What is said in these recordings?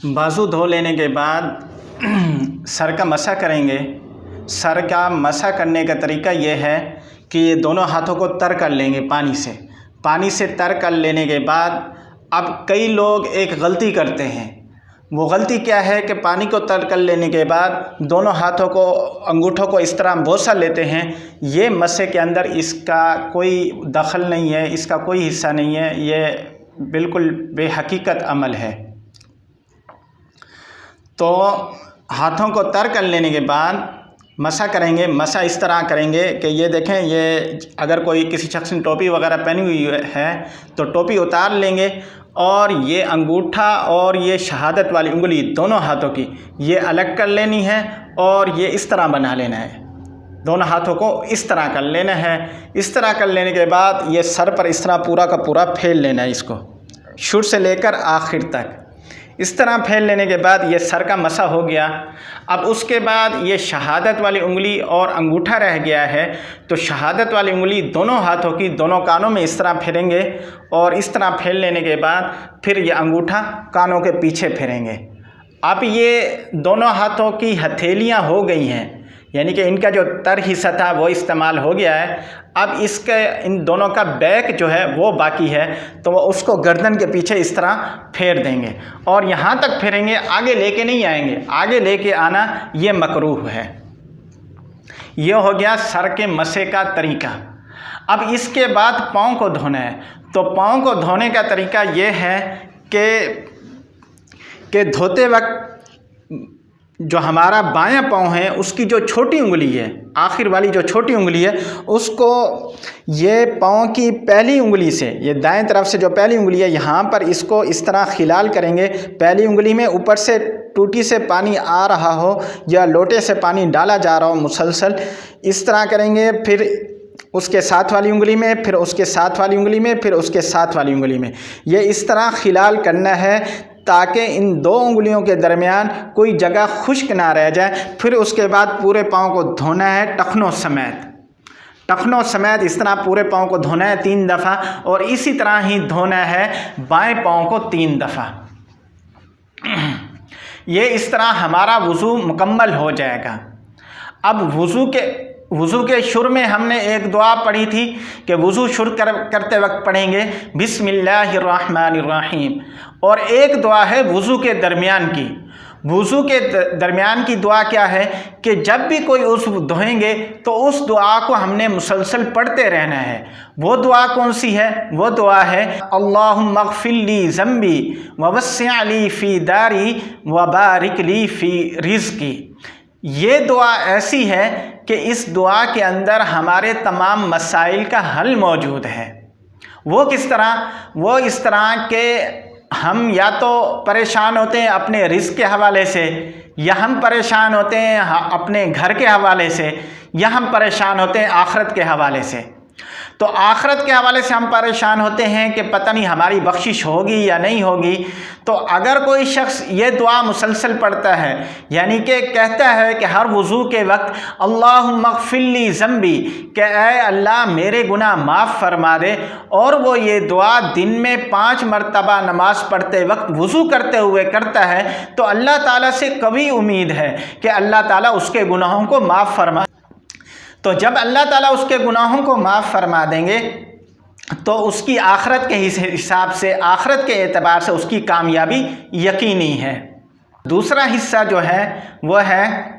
बाजू धो लेने के बाद सर का मसा करेंगे। सर का मसा करने का तरीका ये है कि ये दोनों हाथों को तर कर लेंगे पानी से तर कर लेने के बाद अब कई लोग एक गलती करते हैं। वो गलती क्या है कि पानी को तर कर लेने के बाद दोनों हाथों को, अंगूठों को इस तरह बोसा लेते हैं। ये मसे के अंदर इसका कोई दखल नहीं है, इसका कोई हिस्सा नहीं है, ये बिल्कुल बेहकीकत अमल है। तो हाथों को तर कर लेने के बाद मसा करेंगे। मसा इस तरह करेंगे कि ये देखें, ये अगर कोई किसी शख्स ने टोपी वगैरह पहनी हुई है तो टोपी उतार लेंगे और ये अंगूठा और ये शहादत वाली उंगली दोनों हाथों की ये अलग कर लेनी है और ये इस तरह बना लेना है। दोनों हाथों को इस तरह कर लेना है। इस तरह कर लेने के बाद ये सर पर इस तरह पूरा का पूरा फैल लेना है, इसको शुरू से लेकर आखिर तक। इस तरह फैल लेने के बाद ये सर का मसा हो गया। अब उसके बाद ये शहादत वाली उंगली और अंगूठा रह गया है, तो शहादत वाली उंगली दोनों हाथों की दोनों कानों में इस तरह फेरेंगे और इस तरह फैल लेने के बाद फिर ये अंगूठा कानों के पीछे फेरेंगे। अब ये दोनों हाथों की हथेलियां हो गई हैं, यानी कि इनका जो तर हिस्सा था वो इस्तेमाल हो गया है। अब इसके इन दोनों का बैक जो है वो बाकी है, तो वो उसको गर्दन के पीछे इस तरह फेर देंगे और यहाँ तक फेरेंगे, आगे लेके नहीं आएंगे। आगे लेके आना ये मकरूह है। ये हो गया सर के मसे का तरीका। अब इसके बाद पाँव को धोना है। तो पाँव को धोने का तरीका ये है कि धोते वक्त जो हमारा बायां पाँव है उसकी जो छोटी उंगली है, आखिर वाली जो छोटी उंगली है, उसको ये पाँव की पहली उंगली से, ये दाएं तरफ से जो पहली उंगली है यहाँ पर, इसको इस तरह खिलाल करेंगे। पहली उंगली में ऊपर से टूटी से पानी आ रहा हो या लोटे से पानी डाला जा रहा हो मुसलसल, इस तरह करेंगे। फिर उसके साथ वाली उंगली में, फिर उसके साथ वाली उंगली में, फिर उसके साथ वाली उंगली में, ये इस तरह खिलाल करना है ताकि इन दो उंगलियों के दरमियान कोई जगह खुश्क ना रह जाए। फिर उसके बाद पूरे पाँव को धोना है टखनों समेत इस तरह पूरे पाँव को धोना है 3 दफ़ा और इसी तरह ही धोना है बाएं पाँव को 3 दफ़ा। ये इस तरह हमारा वुज़ू मुकम्मल हो जाएगा। अब वुज़ू के शुरू में हमने एक दुआ पढ़ी थी कि वुज़ू शुरू करते वक्त पढ़ेंगे बिस्मिल्लाहिर्रहमानिर्रहीम, और एक दुआ है वुज़ू के दरमियान की। वुज़ू के दरमियान की दुआ क्या है कि जब भी कोई उज़्व धोएंगे तो उस दुआ को हमने मुसलसल पढ़ते रहना है। वो दुआ कौन सी है? वो दुआ है अल्लाहुम्मा अग़फ़िर ली ज़म्बी ववस्सिअ ली फ़ी दारी वबारिक ली फ़ी रिज़्क़ी। ये दुआ ऐसी है कि इस दुआ के अंदर हमारे तमाम मसाइल का हल मौजूद है। वो किस तरह? वो इस तरह के हम या तो परेशान होते हैं अपने रिज़्क़ के हवाले से, या हम परेशान होते हैं अपने घर के हवाले से, या हम परेशान होते हैं आखिरत के हवाले से। तो आखिरत के हवाले से हम परेशान होते हैं कि पता नहीं हमारी बख्शिश होगी या नहीं होगी। तो अगर कोई शख्स ये दुआ मुसलसल पढ़ता है, यानी कि कहता है कि हर वुज़ू के वक्त अल्लाहुम्मा अग़फ़िर ली ज़म्बी, कि ऐ अल्लाह मेरे गुनाह माफ़ फरमा दे, और वो ये दुआ दिन में 5 मरतबा नमाज़ पढ़ते वक्त वुज़ू करते हुए करता है, तो अल्लाह ताला से कभी उम्मीद है कि अल्लाह ताला उसके गुनाहों को माफ़ फरमा। तो जब अल्लाह ताला उसके गुनाहों को माफ़ फरमा देंगे तो उसकी आखिरत के हिसाब से, आखिरत के एतबार से उसकी कामयाबी यकीनी है। दूसरा हिस्सा जो है वो है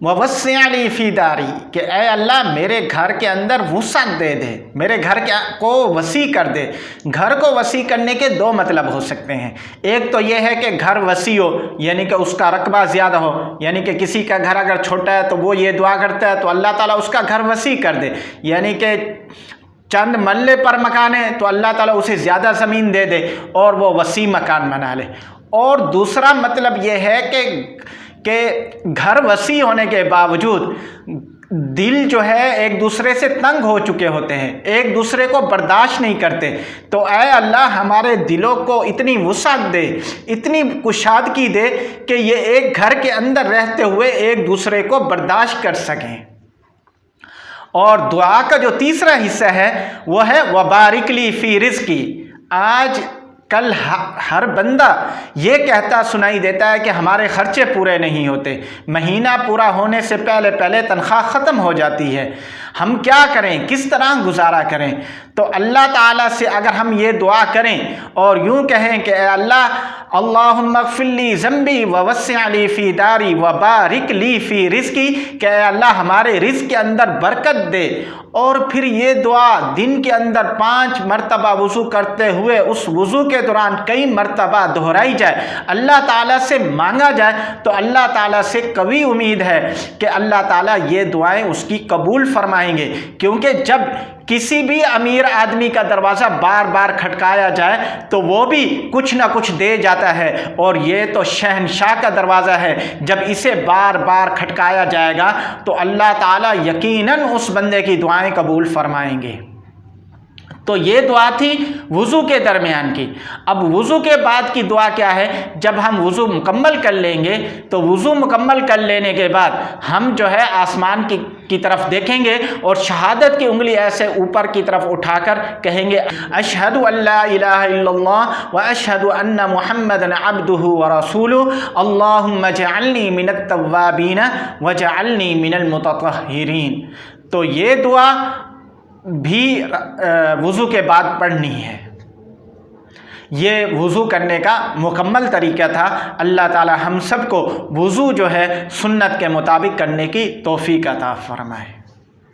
ववस्सिअ ली फ़ी दारी, कि ऐ अल्लाह मेरे घर के अंदर वुसअत दे दे, मेरे घर को वसी कर दे। घर को वसी करने के 2 मतलब हो सकते हैं। एक तो ये है कि घर वसी हो, यानी कि उसका रकबा ज़्यादा हो, यानी कि किसी का घर अगर छोटा है तो वो ये दुआ करता है तो अल्लाह ताला उसका घर वसी कर दे, यानी कि चंद मल्ले पर मकान है तो अल्लाह ताला उसे ज़्यादा ज़मीन दे दे और वो वसी मकान बना ले। और दूसरा मतलब ये है कि घर वसी होने के बावजूद दिल जो है एक दूसरे से तंग हो चुके होते हैं, एक दूसरे को बर्दाश्त नहीं करते। तो ऐ अल्लाह हमारे दिलों को इतनी वुसअत दे, इतनी कुशादगी दे कि ये एक घर के अंदर रहते हुए एक दूसरे को बर्दाश्त कर सकें। और दुआ का जो तीसरा हिस्सा है वो है वबारिक ली फ़ी रिज़्क़ी। आज کل ہر بندہ یہ کہتا سنائی دیتا ہے کہ ہمارے خرچے پورے نہیں ہوتے، مہینہ پورا ہونے سے پہلے پہلے تنخواہ ختم ہو جاتی ہے، ہم کیا کریں، کس طرح گزارا کریں؟ تو اللہ تعالیٰ سے اگر ہم یہ دعا کریں اور یوں کہیں کہ اے اللہ، اللہم اغفر لی ذنبی ووسع لی فی داری وبارک لی فی رزقی، کہ اے اللہ ہمارے رزق کے اندر برکت دے، اور پھر یہ دعا دن کے اندر 5 مرتبہ وضو کرتے ہوئے اس وضو کے دوران کئی مرتبہ دہرائی جائے، اللہ تعالیٰ سے مانگا جائے، تو اللہ تعالیٰ سے قوی امید ہے کہ اللہ تعالیٰ یہ دعائیں اس کی قبول فرمائیں گے، کیونکہ جب کسی بھی امیر آدمی کا دروازہ بار بار کھٹکایا جائے تو وہ بھی کچھ نہ کچھ دے جاتا ہے، اور یہ تو شہنشاہ کا دروازہ ہے، جب اسے بار بار کھٹکایا جائے گا تو اللہ تعالیٰ یقیناً اس بندے کی دعائیں قبول فرمائیں گے۔ تو یہ دعا تھی وضو کے درمیان کی۔ اب وضو کے بعد کی دعا کیا ہے؟ جب ہم وضو مکمل کر لیں گے تو وضو مکمل کر لینے کے بعد ہم جو ہے آسمان کی طرف دیکھیں گے اور شہادت کی انگلی ایسے اوپر کی طرف اٹھا کر کہیں گے اشہد ان لا الہ الا اللہ واشہد ان محمدا عبدہ ورسولہ اللہم اجعلنی من التوابین واجعلنی من المتطہرین۔ تو یہ دعا بھی وضو کے بعد پڑھنی ہے۔ یہ وضو کرنے کا مکمل طریقہ تھا۔ اللہ تعالی ہم سب کو وضو جو ہے سنت کے مطابق کرنے کی توفیق عطا فرمائے۔